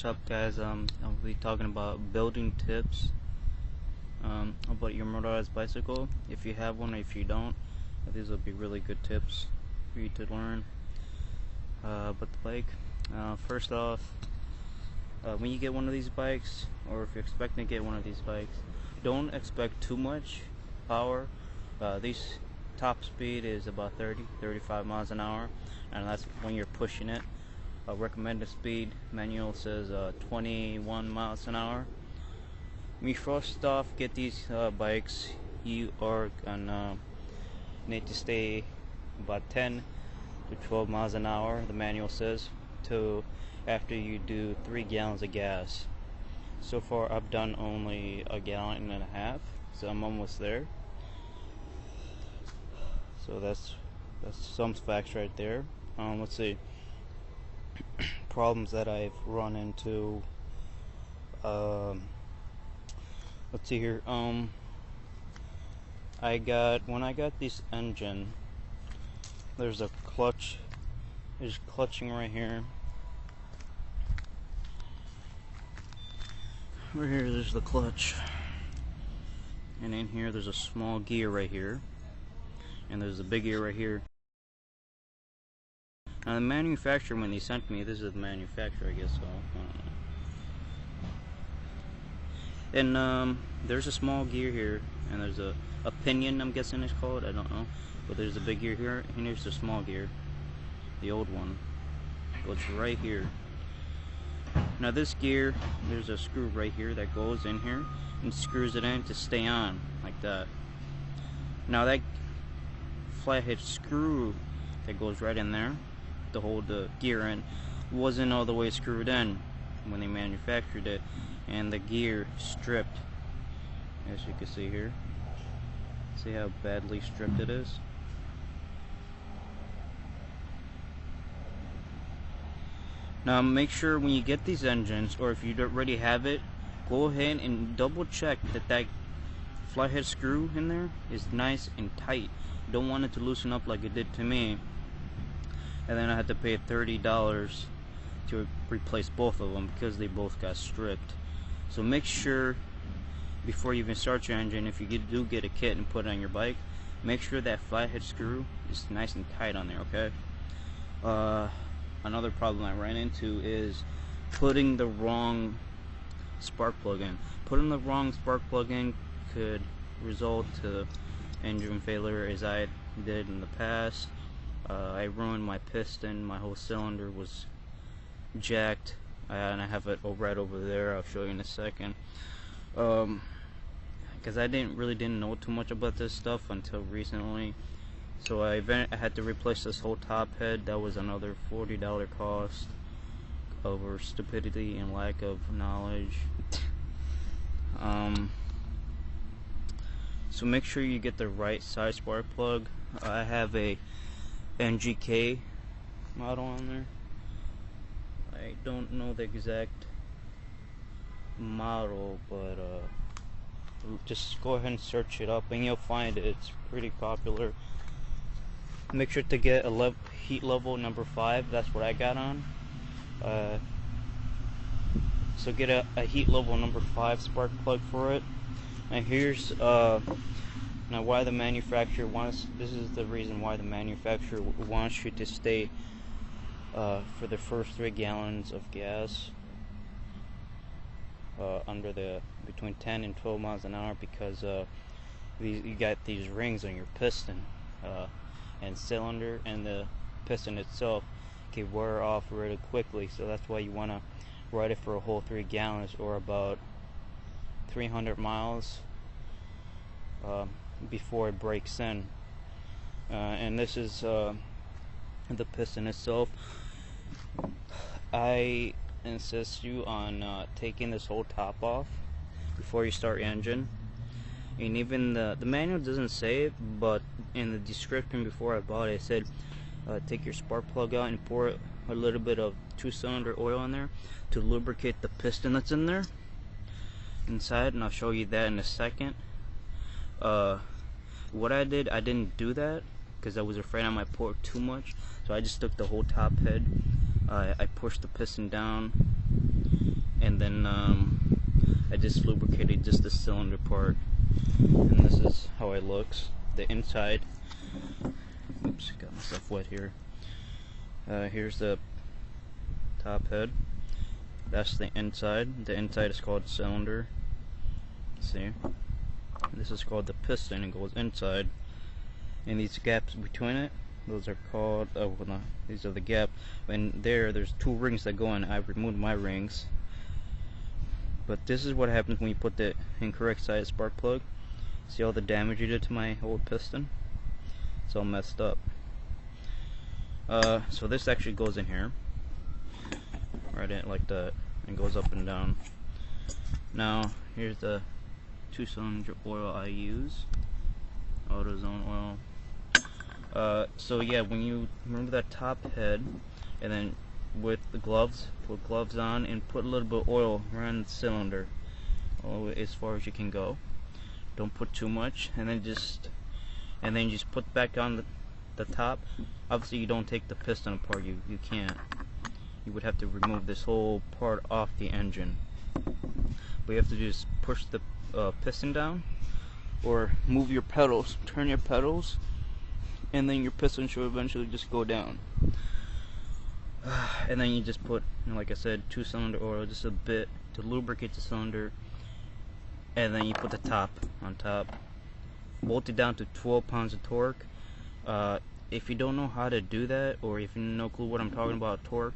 What's up, guys? I'll be talking about building tips about your motorized bicycle. If you have one or if you don't, these will be really good tips for you to learn about the bike. First off, when you get one of these bikes, or if you're expecting to get one of these bikes, don't expect too much power. These top speed is about 30-35 miles an hour, and that's when you're pushing it. Recommended speed manual says 21 miles an hour. When you first off get these bikes, you are gonna need to stay about 10 to 12 miles an hour, the manual says, to after you do 3 gallons of gas. So far I've done only 1.5 gallons, so I'm almost there. So that's some facts right there. Let's see. Problems that I've run into. Let's see here. When I got this engine, there's a clutch. There's clutching right here. Right here, there's the clutch, and in here there's a small gear right here, and there's a big gear right here. Now the manufacturer, when they sent me, this is the manufacturer, I guess so. And there's a small gear here, and there's a pinion, I'm guessing it's called, I don't know. But there's a big gear here, and here's the small gear. The old one. Goes right here. Now this gear, there's a screw right here that goes in here, and screws it in to stay on, like that. Now that flathead screw that goes right in there to hold the gear in wasn't all the way screwed in when they manufactured it, and the gear stripped, as you can see here. See how badly stripped it is? Now make sure when you get these engines, or if you already have it, go ahead and double check that flathead screw in there is nice and tight. You don't want it to loosen up like it did to me, and then I had to pay $30 to replace both of them because they both got stripped. So make sure before you even start your engine, if you do get a kit and put it on your bike, make sure that flathead screw is nice and tight on there, okay? Another problem I ran into is putting the wrong spark plug in. Putting the wrong spark plug in could result to engine failure, as I did in the past. I ruined my piston, my whole cylinder was jacked, and I have it right over there. I'll show you in a second. Because I didn't know too much about this stuff until recently. So I had to replace this whole top head. That was another $40 cost over stupidity and lack of knowledge. So make sure you get the right size spark plug. I have a NGK model on there. I don't know the exact model, but just go ahead and search it up and you'll find it. It's pretty popular. Make sure to get a heat level number 5. That's what I got on. So get a heat level number 5 spark plug for it. And here's now why the manufacturer wants. This is the reason why the manufacturer wants you to stay for the first 3 gallons of gas under between 10 and 12 miles an hour, because you got these rings on your piston and cylinder, and the piston itself can wear off really quickly. So that's why you want to ride it for a whole 3 gallons, or about 300 miles before it breaks in. And this is the piston itself. I insist you on taking this whole top off before you start your engine. And even the manual doesn't say it, but in the description before I bought it, it said take your spark plug out and pour a little bit of 2-cylinder oil in there to lubricate the piston that's in there inside, and I'll show you that in a second. What I didn't do that because I was afraid I might pour too much, so I just took the whole top head. I pushed the piston down and then I just lubricated just the cylinder part, and this is how it looks. The inside. Oops, got myself wet here. Here's the top head. That's the inside. The inside is called cylinder. See? This is called the piston. It goes inside. And these gaps between it, those are called, well, no, these are the gap. And there's 2 rings that go in. I've removed my rings. But this is what happens when you put the incorrect size spark plug. See all the damage you did to my old piston? It's all messed up. So this actually goes in here. Right in like that. And goes up and down. Now, here's the 2-cylinder oil I use. AutoZone oil. So yeah, when you remove that top head, and then with the gloves, put gloves on and put a little bit of oil around the cylinder, all the way as far as you can go. Don't put too much, and then just put back on the top. Obviously, you don't take the piston apart. You can't. You would have to remove this whole part off the engine. But you have to just push the piston down, or move your pedals, turn your pedals, and then your piston should eventually just go down. And then you just put, like I said, 2-cylinder oil, just a bit to lubricate the cylinder, and then you put the top on top. Bolt it down to 12 pounds of torque. If you don't know how to do that, or if you have no clue what I'm talking about torque,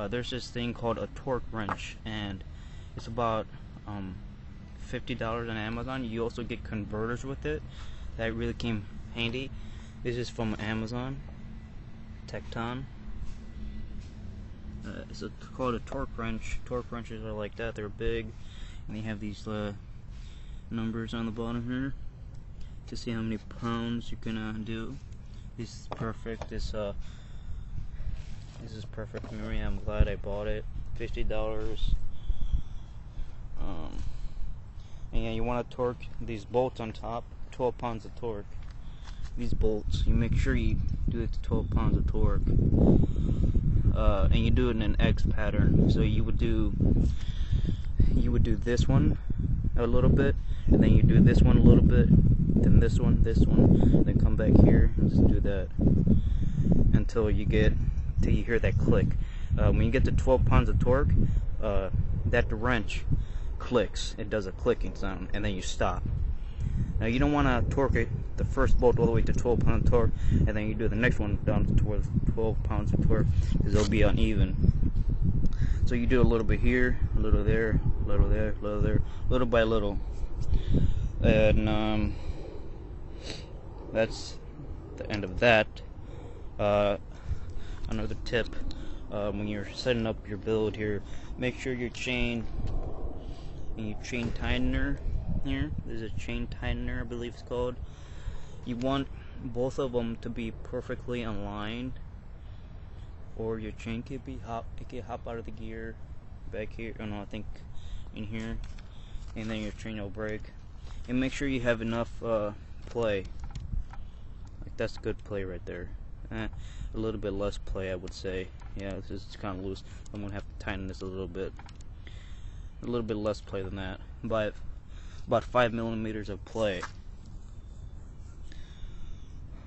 there's this thing called a torque wrench, and it's about $50 on Amazon. You also get converters with it. That really came handy. This is from Amazon, Tecton. It's called a torque wrench. Torque wrenches are like that. They're big, and they have these numbers on the bottom here to see how many pounds you can do. This is perfect. This is perfect for me. I'm glad I bought it. $50. And yeah, you want to torque these bolts on top. 12 pounds of torque. These bolts, you make sure you do it to 12 pounds of torque. And you do it in an X pattern. So you would do this one a little bit, and then you do this one a little bit, then this one, then come back here and just do that until you hear that click. When you get to 12 pounds of torque, that wrench clicks. It does a clicking sound, and then you stop. Now you don't want to torque it, the first bolt all the way to 12 pounds of torque, and then you do the next one down to 12 pounds of torque, because it'll be uneven. So you do a little bit here, a little there, a little there, a little there, little by little. And that's the end of that. Another tip, when you're setting up your build here, make sure your chain and your chain tightener here, there's a chain tightener I believe it's called, you want both of them to be perfectly aligned, or your chain could hop out of the gear back here, oh no, I think in here, and then your chain will break. And make sure you have enough play. Like, that's good play right there. A little bit less play, I would say. Yeah, this is kind of loose. I'm gonna have to tighten this a little bit. A little bit less play than that, but about 5 millimeters of play.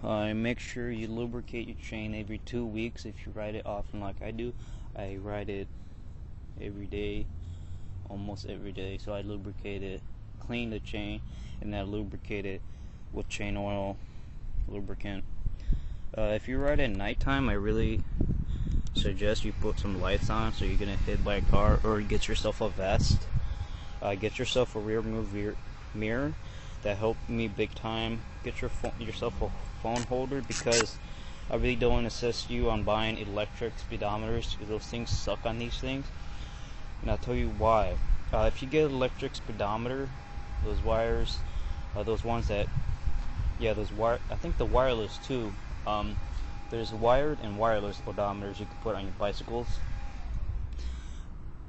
Make sure you lubricate your chain every 2 weeks if you ride it often like I do. I ride it every day, almost every day, so I lubricate it, clean the chain, and then I lubricate it with chain oil lubricant. If you ride at nighttime, I really suggest you put some lights on so you're gonna hit by a car, or get yourself a vest. Get yourself a rear mirror. That helped me big time. Get yourself a phone holder, because I really don't insist you on buying electric speedometers, because those things suck on these things, and I'll tell you why. If you get an electric speedometer, those wires, those ones that, yeah, those I think the wireless too. There's wired and wireless odometers you can put on your bicycles,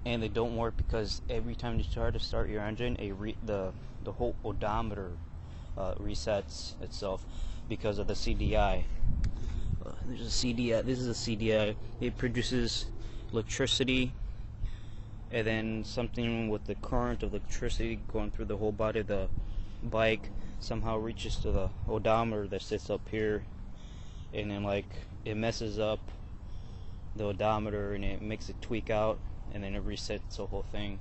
and they don't work because every time you try to start your engine, the whole odometer resets itself because of the CDI. There's a CDI. This is a CDI. It produces electricity and then something with the current of electricity going through the whole body of the bike somehow reaches to the odometer that sits up here, and then like it messes up the odometer and it makes it tweak out, and then it resets the whole thing.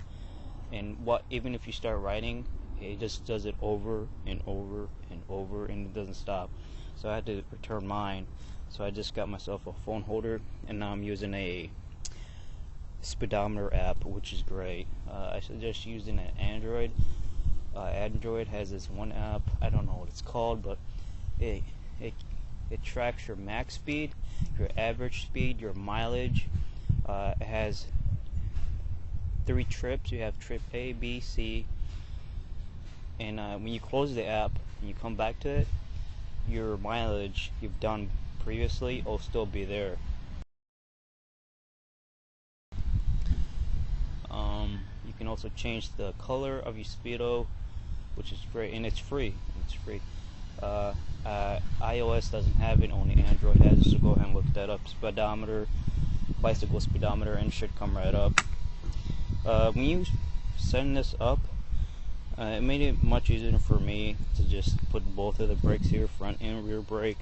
And even if you start riding, it just does it over and over and over, and it doesn't stop. So I had to return mine. So I just got myself a phone holder, and now I'm using a speedometer app, which is great. I suggest using an Android. Android has this one app, I don't know what it's called, but it tracks your max speed, your average speed, your mileage. It has 3 trips. You have trip A, B, C, and when you close the app and you come back to it, your mileage you've done previously will still be there. You can also change the color of your speedo, which is great, and it's free. iOS doesn't have it, only Android has it, so go ahead and look that up. Speedometer, bicycle speedometer, and it should come right up. When you setting this up, it made it much easier for me to just put both of the brakes here, front and rear brake,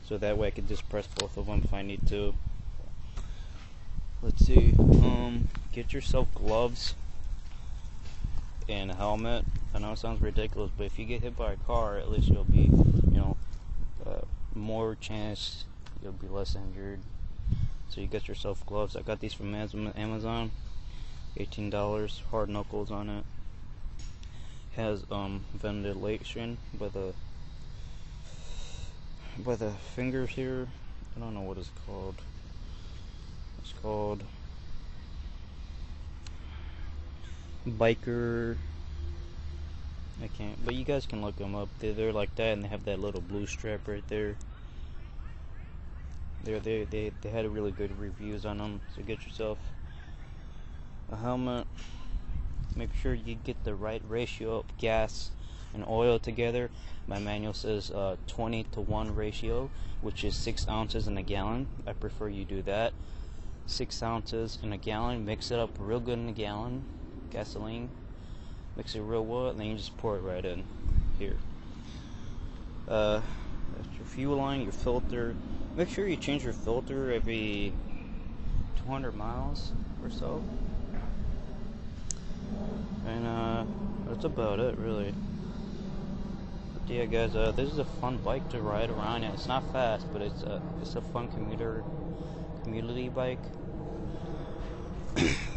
so that way I could just press both of them if I need to. Let's see, get yourself gloves and a helmet. I know it sounds ridiculous, but if you get hit by a car, at least you'll be, more chance you'll be less injured. So you get yourself gloves. I got these from Amazon, $18, hard knuckles on it. Has ventilation by the fingers here. I don't know what it's called. It's called biker. I can't, but you guys can look them up. They're like that, and they have that little blue strap right there. They had really good reviews on them. So get yourself a helmet. Make sure you get the right ratio of gas and oil together. My manual says 20-to-1 ratio, which is 6 ounces in a gallon. I prefer you do that. 6 ounces in a gallon. Mix it up real good in a gallon. Gasoline. Mix it real well, and then you just pour it right in here. That's your fuel line, your filter. Make sure you change your filter every 200 miles or so. And that's about it, really. But yeah, guys, this is a fun bike to ride around in. It's not fast, but it's a fun community bike.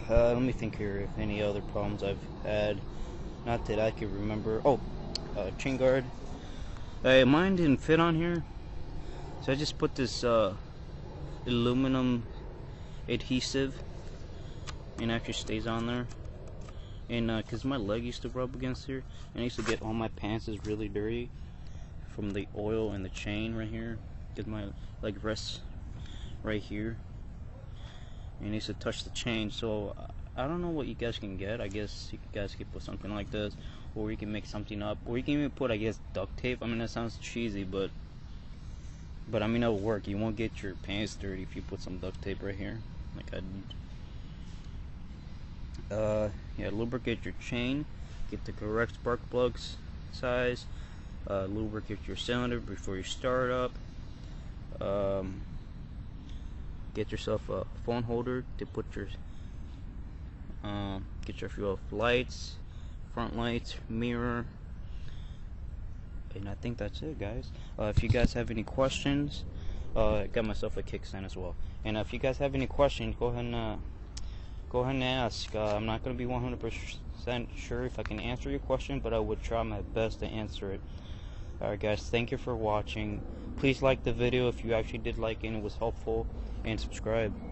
Let me think here if any other problems I've had. Not that I can remember. Oh, chain guard. Mine didn't fit on here, so I just put this aluminum adhesive, and it actually stays on there. And because my leg used to rub against here, and I used to get all my pants is really dirty from the oil and the chain right here, because my leg rests right here, and I used to touch the chain. So I don't know what you guys can get. I guess you guys can put something like this, or you can make something up, or you can even put, I guess, duct tape. I mean, that sounds cheesy, but I mean, it'll work. You won't get your pants dirty if you put some duct tape right here, like I did. Yeah, lubricate your chain. Get the correct spark plugs size. Lubricate your cylinder before you start up. Get yourself a phone holder to put your get your fuel lights, front lights, mirror, and I think that's it, guys. If you guys have any questions, I got myself a kickstand as well. And if you guys have any questions, go ahead and ask. I'm not going to be 100% sure if I can answer your question, but I would try my best to answer it. Alright, guys, thank you for watching. Please like the video if you actually did like it and it was helpful, and subscribe.